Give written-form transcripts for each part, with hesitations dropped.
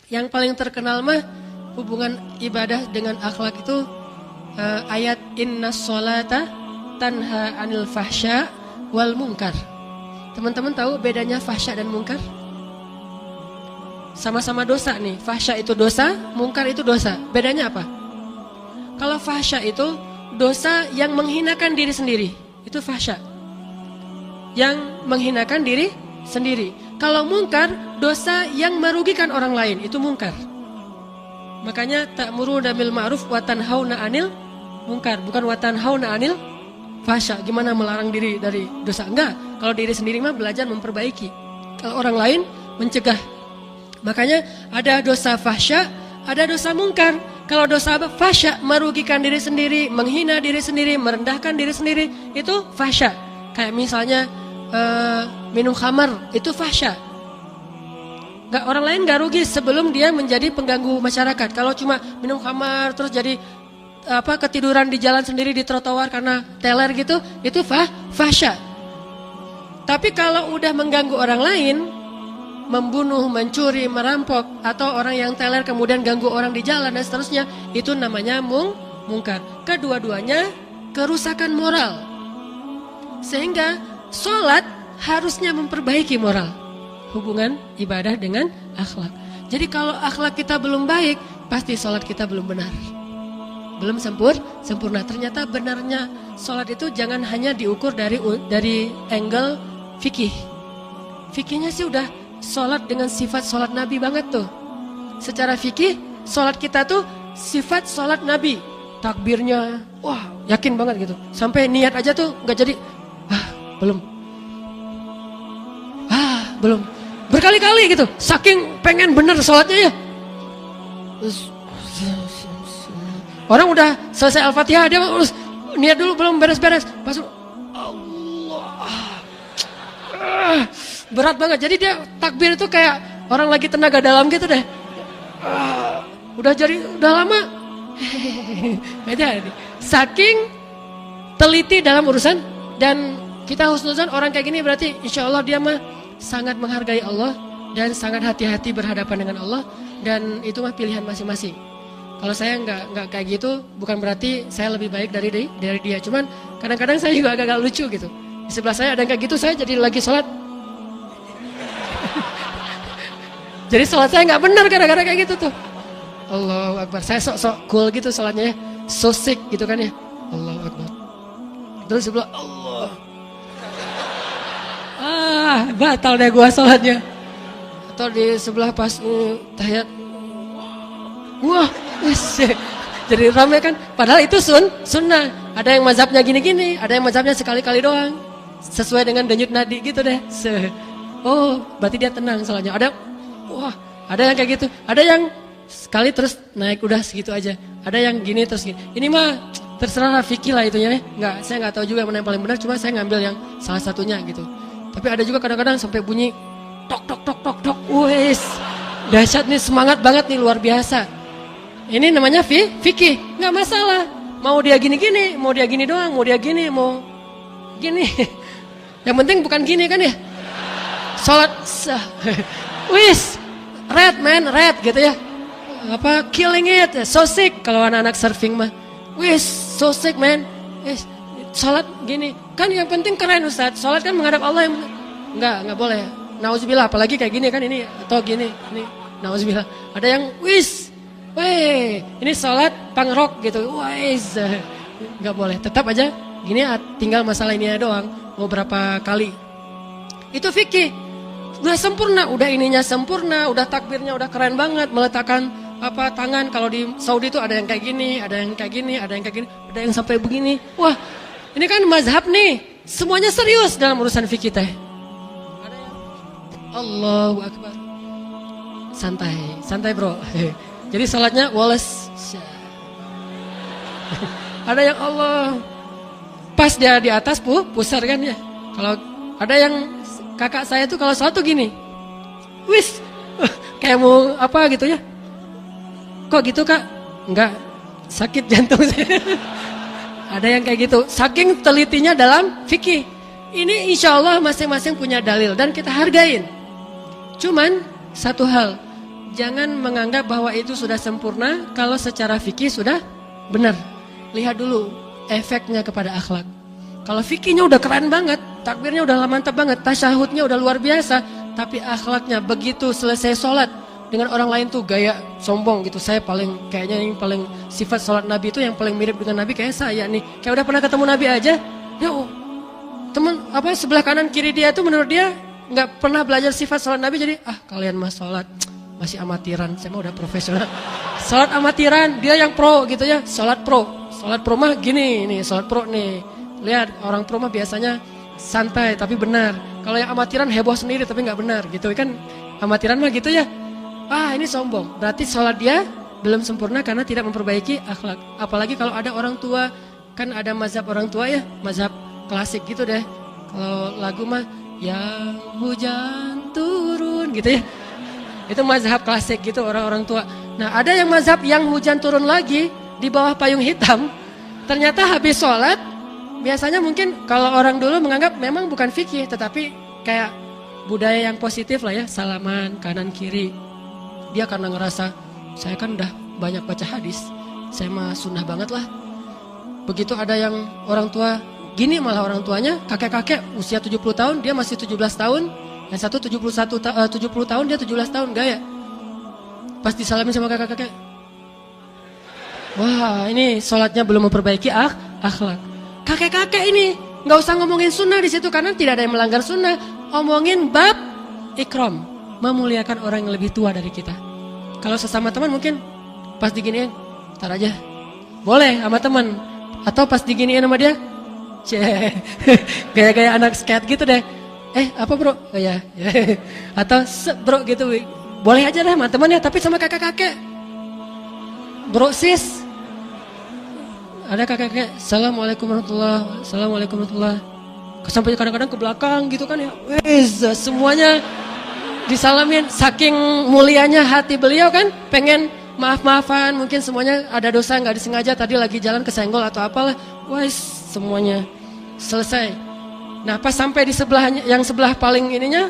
Yang paling terkenal mah hubungan ibadah dengan akhlak itu ayat innas sholata tanha anil fahsya wal munkar. Teman-teman tahu bedanya fahsya dan munkar? Sama-sama dosa nih. Fahsya itu dosa, munkar itu dosa. Bedanya apa? Kalau fahsya itu dosa yang menghinakan diri sendiri, itu fahsya. Yang menghinakan diri sendiri. Kalau munkar, dosa yang merugikan orang lain, itu munkar. Makanya ta'muruna bil ma'ruf wa tanhauna 'anil munkar, bukan wa tanhauna 'anil fahsya. Gimana melarang diri dari dosa? Enggak. Kalau diri sendiri mah belajar memperbaiki. Kalau orang lain mencegah. Makanya ada dosa fahsya, ada dosa munkar. Kalau dosa fahsya merugikan diri sendiri, menghina diri sendiri, merendahkan diri sendiri, itu fahsya. Kayak misalnya minum khamar, itu fahsya. Orang lain gak rugi sebelum dia menjadi pengganggu masyarakat. Kalau cuma minum khamar terus jadi ketiduran di jalan sendiri di trotoar karena teler gitu, itu fahsya. Tapi kalau udah mengganggu orang lain, membunuh, mencuri, merampok, atau orang yang teler kemudian ganggu orang di jalan dan seterusnya, itu namanya mungkar. Kedua-duanya kerusakan moral. Sehingga sholat harusnya memperbaiki moral. Hubungan ibadah dengan akhlak. Jadi kalau akhlak kita belum baik, pasti sholat kita belum benar. Belum sempurna. Ternyata benarnya sholat itu jangan hanya diukur dari angle fikih. Fikihnya sih udah sholat dengan sifat sholat Nabi banget tuh. Secara fikih, sholat kita tuh sifat sholat Nabi. Takbirnya, wah yakin banget gitu. Sampai niat aja tuh gak jadi, belum. Berkali-kali gitu. Saking pengen bener sholatnya ya. Orang udah selesai Al-Fatihah, dia harus niat dulu, belum beres-beres. Pas Allah. Berat banget. Jadi dia takbir itu kayak orang lagi tenaga dalam gitu deh. Udah lama. Saking teliti dalam urusan, dan kita husnuzan orang kayak gini berarti insya Allah dia mah sangat menghargai Allah dan sangat hati-hati berhadapan dengan Allah, dan itu mah pilihan masing-masing. Kalau saya nggak kayak gitu, bukan berarti saya lebih baik dari dia. Cuman kadang-kadang saya juga agak lucu gitu. Di sebelah saya ada yang kayak gitu, saya jadi lagi sholat. Jadi sholat saya nggak benar gara-gara kayak gitu tuh. Allahu Akbar. Saya sok-sok cool gitu sholatnya ya. So sick gitu kan ya. Allahu Akbar. Terus sebelah Allah. Batal deh gua sholatnya. Atau di sebelah pas tahiyat. Wah, jadi ramai kan. Padahal itu sunnah. Ada yang mazhabnya gini-gini, ada yang mazhabnya sekali-kali doang. Sesuai dengan denyut nadi gitu deh. Oh, berarti dia tenang sholatnya. Ada yang kayak gitu. Ada yang sekali terus naik udah segitu aja. Ada yang gini terus gini. Ini mah terserah fikih lah itunya. Saya nggak tahu juga mana yang paling benar. Cuma saya ngambil yang salah satunya gitu. Tapi ada juga kadang-kadang sampai bunyi tok tok tok tok tok. Wes, dahsyat nih, semangat banget nih, luar biasa. Ini namanya fikih, nggak masalah. Mau dia gini-gini, mau dia gini doang, mau dia gini, mau gini. Yang penting bukan gini kan ya. Sholat wis, red gitu ya. Killing it, so sick. Kalau anak-anak surfing mah, wis, so sick man. Wis, sholat gini. Kan yang penting keren Ustaz. Sholat kan menghadap Allah yang enggak boleh. Nauzubillah, apalagi kayak gini kan ini atau gini, ini nauzubillah. Ada yang wis, ini sholat pangrok gitu. Wis, enggak boleh. Tetap aja gini, tinggal masalah ini doang. Mau berapa kali? Itu fikih. Udah sempurna, udah ininya sempurna, udah takbirnya udah keren banget, meletakkan tangan. Kalau di Saudi itu ada yang kayak gini, ada yang kayak gini, ada yang kayak gini, ada yang sampai begini. Wah, ini kan mazhab nih, semuanya serius dalam urusan fikih teh. Ada yang Allahu Akbar. Santai bro. Jadi salatnya Wallace. Ada yang Allah. Pas dia di atas pusar kan ya. Kalau ada yang kakak saya tuh kalau salat tuh gini. Wis. Kayak mau apa gitu ya. Kok gitu kak? Enggak. Sakit jantung saya. Ada yang kayak gitu. Saking telitinya dalam fikih. Ini insya Allah masing-masing punya dalil dan kita hargain. Cuman satu hal. jangan menganggap bahwa itu sudah sempurna kalau secara fikih sudah benar. Lihat dulu efeknya kepada akhlak. Kalau fikihnya udah keren banget, takbirnya udah mantap banget, tasyahudnya udah luar biasa, tapi akhlaknya begitu selesai sholat dengan orang lain tuh gaya sombong gitu. Saya kayaknya yang paling sifat sholat Nabi itu yang paling mirip dengan Nabi kayak saya nih. Kayak udah pernah ketemu Nabi aja, ya teman sebelah kanan kiri dia tuh menurut dia nggak pernah belajar sifat sholat Nabi, jadi kalian mah sholat masih amatiran, saya mah udah profesional. Sholat amatiran, dia yang pro gitu ya, sholat pro mah gini nih, sholat pro nih. Lihat orang pro mah biasanya santai tapi benar. Kalau yang amatiran heboh sendiri tapi nggak benar gitu kan, amatiran mah gitu ya. Ini sombong, berarti sholat dia belum sempurna karena tidak memperbaiki akhlak. Apalagi kalau ada orang tua, kan ada mazhab orang tua ya, mazhab klasik gitu deh. Kalau lagu mah yang hujan turun gitu ya, itu mazhab klasik gitu orang-orang tua. Nah ada yang mazhab yang hujan turun lagi di bawah payung hitam. Ternyata habis sholat, biasanya mungkin kalau orang dulu menganggap memang bukan fikih, tetapi kayak budaya yang positif lah ya, salaman kanan kiri. Dia karena ngerasa saya kan udah banyak baca hadis, saya mah sunnah banget lah. Begitu ada yang orang tua gini, malah orang tuanya kakek-kakek usia 70 tahun, dia masih 17 tahun. Yang satu 70 tahun, dia 17 tahun gaya. Pas disalamin sama kakek-kakek, wah ini sholatnya belum memperbaiki akhlak. Kakek-kakek ini nggak usah ngomongin sunnah di situ karena tidak ada yang melanggar sunnah. Omongin bab ikram, memuliakan orang yang lebih tua dari kita. Kalau sesama teman mungkin pas diginiin, ntar aja, boleh sama teman. Atau pas diginiin sama dia, kayak anak skate gitu deh. Apa bro? Ya. Atau bro gitu, boleh aja deh sama teman ya, tapi sama kakek-kakek. Bro sis, ada kakek-kakek, Assalamualaikum warahmatullahi. Sampai kadang-kadang ke belakang gitu kan ya. Semuanya disalamin, saking mulianya hati beliau kan, pengen maaf-maafan, mungkin semuanya ada dosa nggak disengaja, tadi lagi jalan kesenggol atau apalah, semuanya selesai. Nah pas sampai di sebelahnya, yang sebelah paling ininya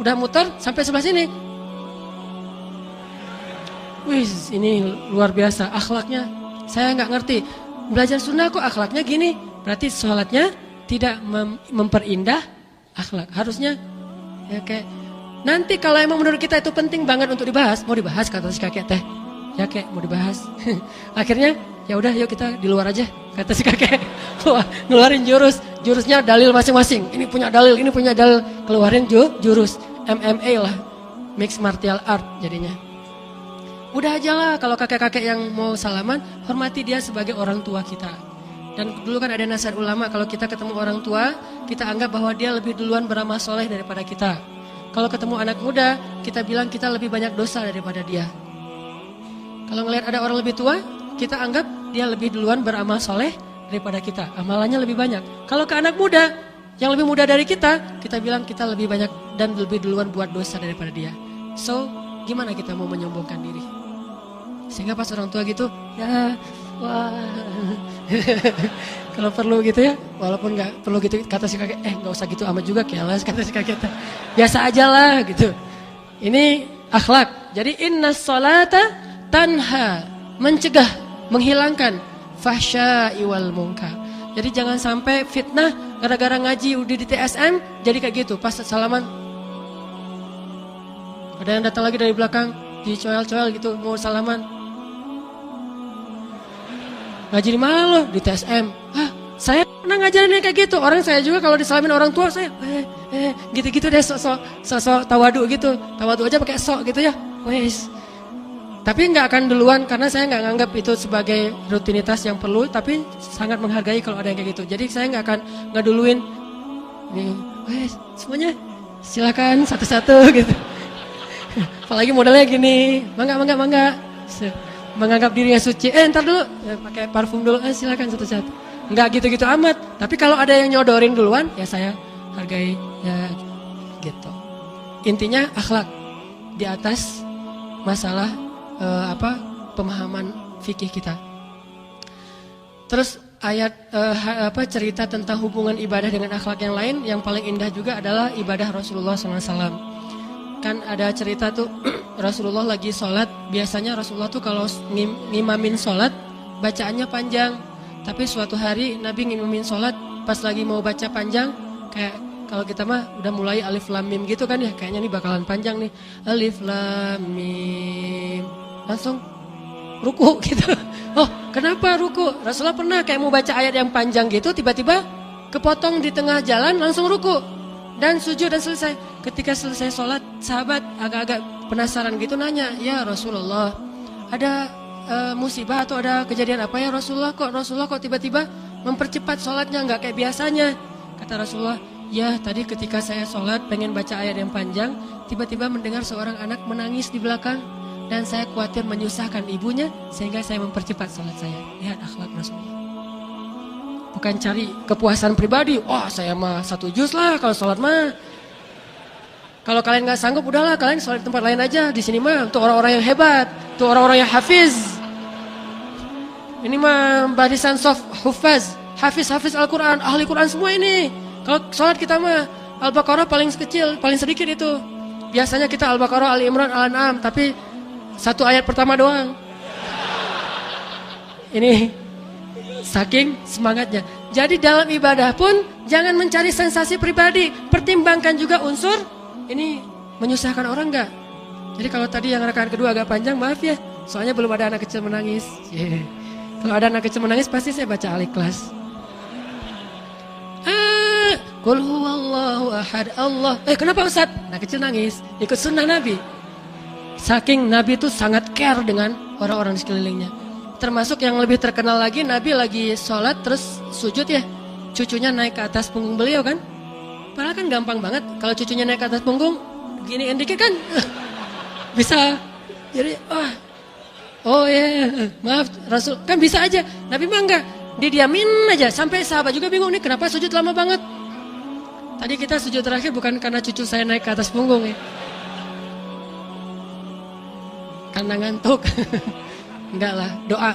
udah muter sampai sebelah sini, ini luar biasa akhlaknya. Saya nggak ngerti, belajar sunnah kok akhlaknya gini, berarti sholatnya tidak memperindah akhlak. Harusnya ya kayak nanti kalau emang menurut kita itu penting banget untuk dibahas, mau dibahas kata si kakek teh, ya kek mau dibahas. Akhirnya ya udah yuk kita di luar aja kata si kakek. Wah, ngeluarin jurusnya dalil masing-masing. Ini punya dalil, keluarin jurus MMA lah, mixed martial art jadinya. Udah aja lah kalau kakek-kakek yang mau salaman, hormati dia sebagai orang tua kita. Dan dulu kan ada nasihat ulama, kalau kita ketemu orang tua, kita anggap bahwa dia lebih duluan beramal soleh daripada kita. Kalau ketemu anak muda, kita bilang kita lebih banyak dosa daripada dia. Kalau ngelihat ada orang lebih tua, kita anggap dia lebih duluan beramal soleh daripada kita. Amalannya lebih banyak. Kalau ke anak muda, yang lebih muda dari kita bilang kita lebih banyak dan lebih duluan buat dosa daripada dia. So, gimana kita mau menyombongkan diri? Sehingga pas orang tua gitu, ya, wah. Kalau perlu gitu ya, walaupun nggak perlu gitu, kata si kakek, nggak usah gitu amat juga, keles, kata si kakek, biasa aja lah gitu. Ini akhlak. Jadi innas sholata tanha, mencegah, menghilangkan fahsya'i wal munkar. Jadi jangan sampai fitnah gara-gara ngaji udah di TSM jadi kayak gitu. Pas salaman ada yang datang lagi dari belakang dicoel-coel gitu mau salaman. Ngaji di mana lo? Di TSM. Saya pernah ngajarin kayak gitu. Orang saya juga kalau disalamin orang tua saya gitu-gitu deh, sok tawadu gitu. Tawadu aja pakai sok gitu ya. Wes. Tapi nggak akan duluan karena saya nggak nganggap itu sebagai rutinitas yang perlu, tapi sangat menghargai kalau ada yang kayak gitu. Jadi saya nggak akan duluin. Nih, semuanya silakan satu-satu gitu. Apalagi modelnya gini, mangga. Menganggap dirinya suci. Ntar dulu, pakai parfum dulu. Silakan satu-satu. Nggak gitu-gitu amat. Tapi kalau ada yang nyodorin duluan, ya saya hargai ya gitu. Intinya akhlak di atas masalah pemahaman fikih kita. Terus ayat cerita tentang hubungan ibadah dengan akhlak yang lain, yang paling indah juga adalah ibadah Rasulullah SAW. Kan ada cerita tuh Rasulullah lagi sholat, biasanya Rasulullah tuh kalau ngimamin sholat, bacaannya panjang. Tapi suatu hari Nabi ngimamin sholat, pas lagi mau baca panjang, kayak kalau kita mah udah mulai alif lam mim gitu kan ya, kayaknya ini bakalan panjang nih. Alif lam mim. Langsung ruku gitu. Oh, kenapa ruku? Rasulullah pernah kayak mau baca ayat yang panjang gitu, tiba-tiba kepotong di tengah jalan, langsung ruku dan sujud dan selesai. Ketika selesai sholat, sahabat agak-agak penasaran gitu nanya, ya Rasulullah, ada musibah atau ada kejadian apa ya Rasulullah? Kok tiba-tiba mempercepat sholatnya, nggak kayak biasanya? Kata Rasulullah, ya tadi ketika saya sholat pengen baca ayat yang panjang, tiba-tiba mendengar seorang anak menangis di belakang. Dan saya khawatir menyusahkan ibunya, sehingga saya mempercepat sholat saya. Lihat akhlak Rasulullah. Bukan cari kepuasan pribadi. Wah, saya mah 1 juz lah kalau sholat mah. Kalau kalian nggak sanggup, udahlah kalian sholat di tempat lain aja. Di sini mah untuk orang-orang yang hebat, untuk orang-orang yang hafiz. Ini mah barisan soft hufaz, hafiz Al-Quran, ahli Quran semua ini. Kalau sholat kita mah Al-Baqarah paling kecil, paling sedikit itu. Biasanya kita Al-Baqarah, Ali Imran, Al-An'am, tapi 1 ayat pertama doang. Ini saking semangatnya. Jadi dalam ibadah pun jangan mencari sensasi pribadi, pertimbangkan juga unsur ini menyusahkan orang enggak. Jadi kalau tadi yang rakaat kedua agak panjang, maaf ya, soalnya belum ada anak kecil menangis. Kalau ada anak kecil menangis pasti saya baca Al-Ikhlas. Qul huwallahu ahad Allah. Kenapa Ustaz? Anak kecil nangis, ikut sunnah Nabi. Saking Nabi itu sangat care dengan orang-orang di sekelilingnya. Termasuk yang lebih terkenal lagi, Nabi lagi sholat terus sujud ya, cucunya naik ke atas punggung beliau kan. Padahal kan gampang banget, kalau cucunya naik ke atas punggung, giniin dikit kan bisa. Jadi oh ya, maaf Rasul, kan bisa aja. Nabi mah enggak, didiamin aja. Sampai sahabat juga bingung nih, kenapa sujud lama banget. Tadi kita sujud terakhir bukan karena cucu saya naik ke atas punggung ya, karena ngantuk. Enggak lah, doa.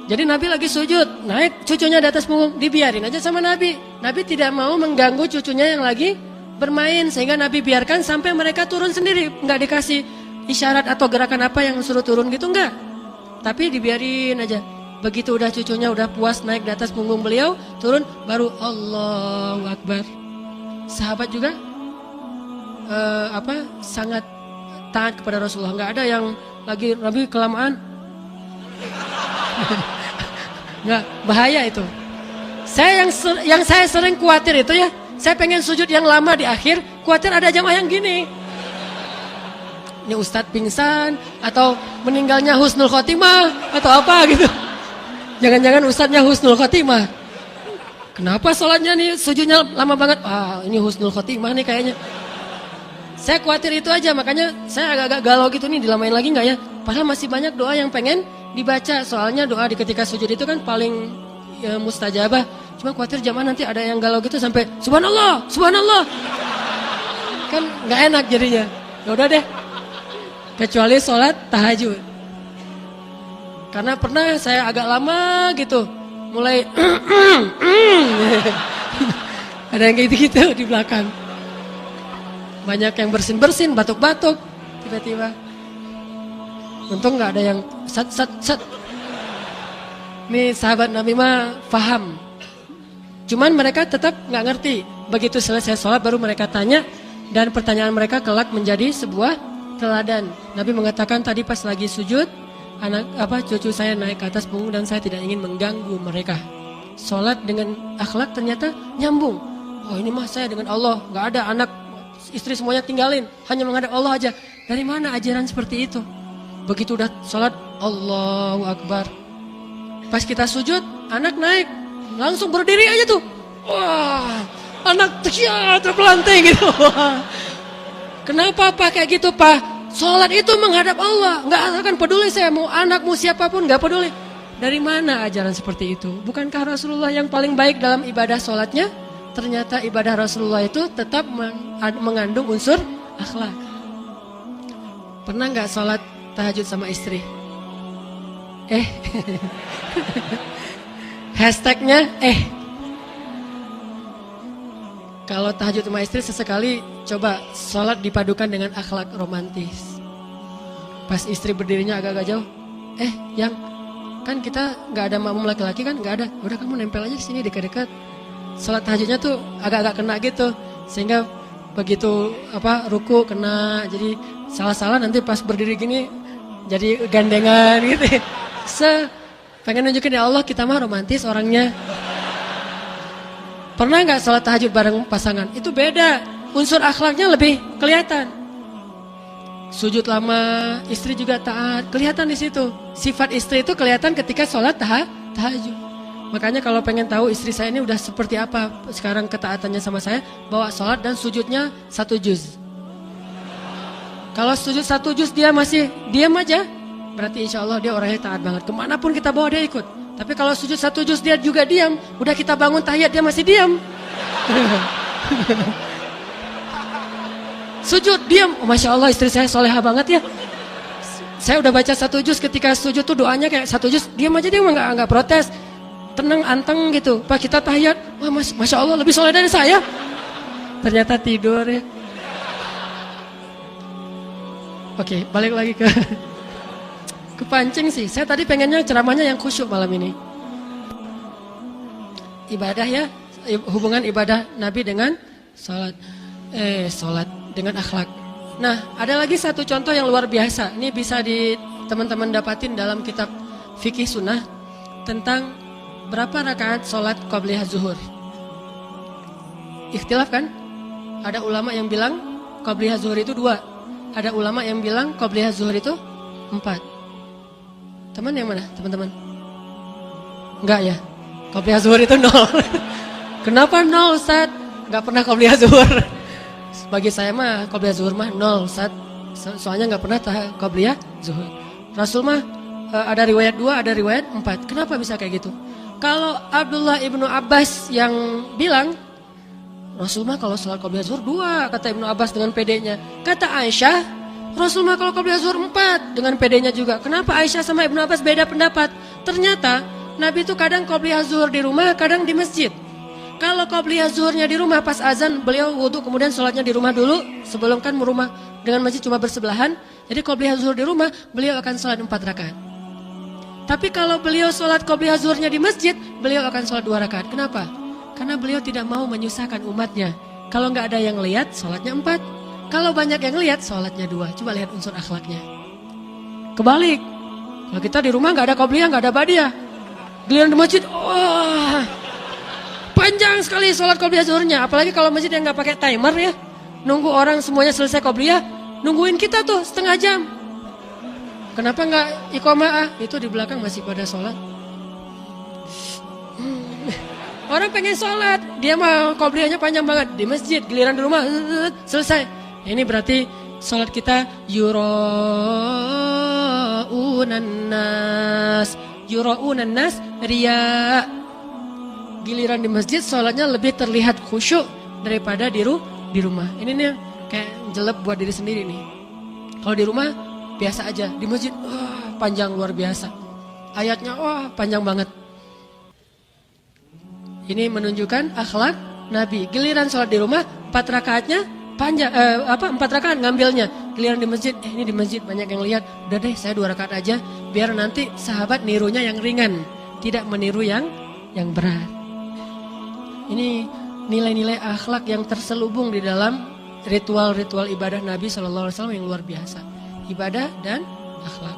Jadi Nabi lagi sujud, naik cucunya di atas punggung, dibiarin aja sama Nabi. Nabi tidak mau mengganggu cucunya yang lagi bermain, sehingga Nabi biarkan sampai mereka turun sendiri. Enggak dikasih isyarat atau gerakan apa yang suruh turun gitu, enggak. Tapi dibiarin aja. Begitu udah cucunya udah puas naik di atas punggung beliau, turun, baru Allahu Akbar. Sahabat juga sangat taat kepada Rasulullah. Enggak ada yang lagi Nabi kelamaan. Enggak, bahaya itu. Yang saya sering khawatir itu ya, saya pengen sujud yang lama di akhir, khawatir ada jamaah yang gini. Ini Ustadz pingsan atau meninggalnya husnul khotimah atau apa gitu. Jangan-jangan Ustadznya husnul khotimah. Kenapa sholatnya nih sujudnya lama banget? Ini husnul khotimah nih kayaknya. Saya khawatir itu aja, makanya saya agak-agak galau gitu nih, dilamain lagi nggak ya? Padahal masih banyak doa yang pengen dibaca. Soalnya doa di ketika sujud itu kan paling mustajabah. Cuma khawatir jamaah nanti ada yang galau gitu sampai subhanallah, subhanallah. Kan nggak enak jadinya. Ya udah deh. Kecuali sholat tahajud. Karena pernah saya agak lama gitu, mulai ada yang gitu-gitu di belakang. Banyak yang bersin-bersin, batuk-batuk, tiba-tiba. Untung nggak ada yang sat. Nih sahabat Nabi mah paham. Cuman mereka tetap nggak ngerti. Begitu selesai sholat baru mereka tanya, dan pertanyaan mereka kelak menjadi sebuah teladan. Nabi mengatakan tadi pas lagi sujud, cucu saya naik ke atas punggung dan saya tidak ingin mengganggu mereka. Sholat dengan akhlak ternyata nyambung. Oh ini mah saya dengan Allah, nggak ada anak, istri semuanya tinggalin, hanya menghadap Allah aja. Dari mana ajaran seperti itu? Begitu udah sholat, Allahu Akbar. Pas kita sujud, anak naik, langsung berdiri aja tuh. Wah, anak terpelanting gitu. Kenapa Pak kayak gitu Pak? Sholat itu menghadap Allah, nggak akan peduli saya mau anak mau siapapun, nggak peduli. Dari mana ajaran seperti itu? Bukankah Rasulullah yang paling baik dalam ibadah sholatnya? Ternyata ibadah Rasulullah itu tetap mengandung unsur akhlak. Pernah nggak sholat tahajud sama istri? Hashtagnya Kalau tahajud sama istri sesekali coba sholat dipadukan dengan akhlak romantis. Pas istri berdirinya agak-agak jauh, yang kan kita nggak ada makmum laki-laki kan, nggak ada. Udah kamu nempel aja di sini dekat-dekat. Salat tahajudnya tuh agak-agak kena gitu, sehingga begitu ruku kena, jadi salah-salah nanti pas berdiri gini jadi gandengan gitu. Pengen nunjukin ya Allah kita mah romantis orangnya. Pernah nggak salat tahajud bareng pasangan? Itu beda, unsur akhlaknya lebih kelihatan. Sujud lama, istri juga taat, kelihatan di situ. Sifat istri itu kelihatan ketika sholat tahajud. Makanya kalau pengen tahu istri saya ini udah seperti apa sekarang ketaatannya sama saya, bawa sholat dan sujudnya 1 juz. Kalau sujud 1 juz dia masih diam aja, berarti insya Allah dia orangnya taat banget. Kemanapun kita bawa dia ikut. Tapi kalau sujud 1 juz dia juga diam, udah kita bangun tahiyat dia masih diam. Sujud, diam. Oh, Masya Allah istri saya soleha banget ya. Saya udah baca 1 juz, ketika sujud tuh doanya kayak 1 juz, diam aja dia nggak protes. Tenang, anteng gitu. Pak kita tahiyat, wah Masya Allah lebih soleh dari saya. Ternyata tidur ya. Oke, balik lagi ke kepancing sih. Saya tadi pengennya ceramahnya yang khusyuk malam ini. Ibadah ya, hubungan ibadah Nabi dengan sholat. Sholat dengan akhlak. Nah, ada lagi satu contoh yang luar biasa. Ini bisa teman-teman dapatin dalam kitab fikih sunnah tentang berapa rakaat sholat qabliyah zuhur. Ikhtilaf kan? Ada ulama yang bilang qabliyah zuhur itu 2. Ada ulama yang bilang qabliyah zuhur itu 4. Teman yang mana? Teman-teman? Enggak ya? Qabliyah zuhur itu 0. Kenapa 0 Ustaz? Enggak pernah qabliyah zuhur. Bagi saya mah qabliyah zuhur mah 0 Ustaz. Soalnya enggak pernah qabliyah zuhur. Rasul mah ada riwayat 2, ada riwayat 4. Kenapa bisa kayak gitu? Kalau Abdullah ibnu Abbas yang bilang Rasul mah kalau sholat qabliyah zuhur 2, kata Ibnu Abbas dengan pedenya. Kata Aisyah, Rasul mah kalau qabliyah zuhur 4 dengan pedenya juga. Kenapa Aisyah sama Ibnu Abbas beda pendapat? Ternyata Nabi itu kadang qabliyah zuhur di rumah, kadang di masjid. Kalau qabliyah zuhurnya di rumah pas azan, beliau wudhu kemudian sholatnya di rumah dulu. Sebelum kan rumah dengan masjid cuma bersebelahan. Jadi qabliyah zuhur di rumah, beliau akan sholat 4 rakaat. Tapi kalau beliau sholat qabliyah zuhurnya di masjid, beliau akan sholat 2 rakaat. Kenapa? Karena beliau tidak mau menyusahkan umatnya. Kalau nggak ada yang lihat, sholatnya 4. Kalau banyak yang lihat, sholatnya 2. Coba lihat unsur akhlaknya. Kebalik. Kalau kita di rumah nggak ada qabliyah, nggak ada badiah. Giliran di masjid, wah, panjang sekali sholat qabliyah zuhurnya. Apalagi kalau masjid yang nggak pakai timer ya, nunggu orang semuanya selesai qabliyah, nungguin kita tuh setengah jam. Kenapa nggak iqamah? Itu di belakang masih pada sholat. Orang pengen sholat, dia mah qabliyahnya panjang banget di masjid, giliran di rumah selesai. Ini berarti sholat kita yura'unan nas riya. Giliran di masjid sholatnya lebih terlihat khusyuk daripada di rumah. Ini nih kayak jelek buat diri sendiri nih. Kalau di rumah biasa aja, di masjid panjang luar biasa. Ayatnya panjang banget. Ini menunjukkan akhlak Nabi. Giliran sholat di rumah 4 rakaatnya panjang, 4 rakaat ngambilnya. Giliran di masjid, ini di masjid banyak yang lihat. Udah deh saya 2 rakaat aja, biar nanti sahabat nirunya yang ringan, tidak meniru yang berat. Ini nilai-nilai akhlak yang terselubung di dalam ritual-ritual ibadah Nabi SAW yang luar biasa. Ibadah dan akhlak.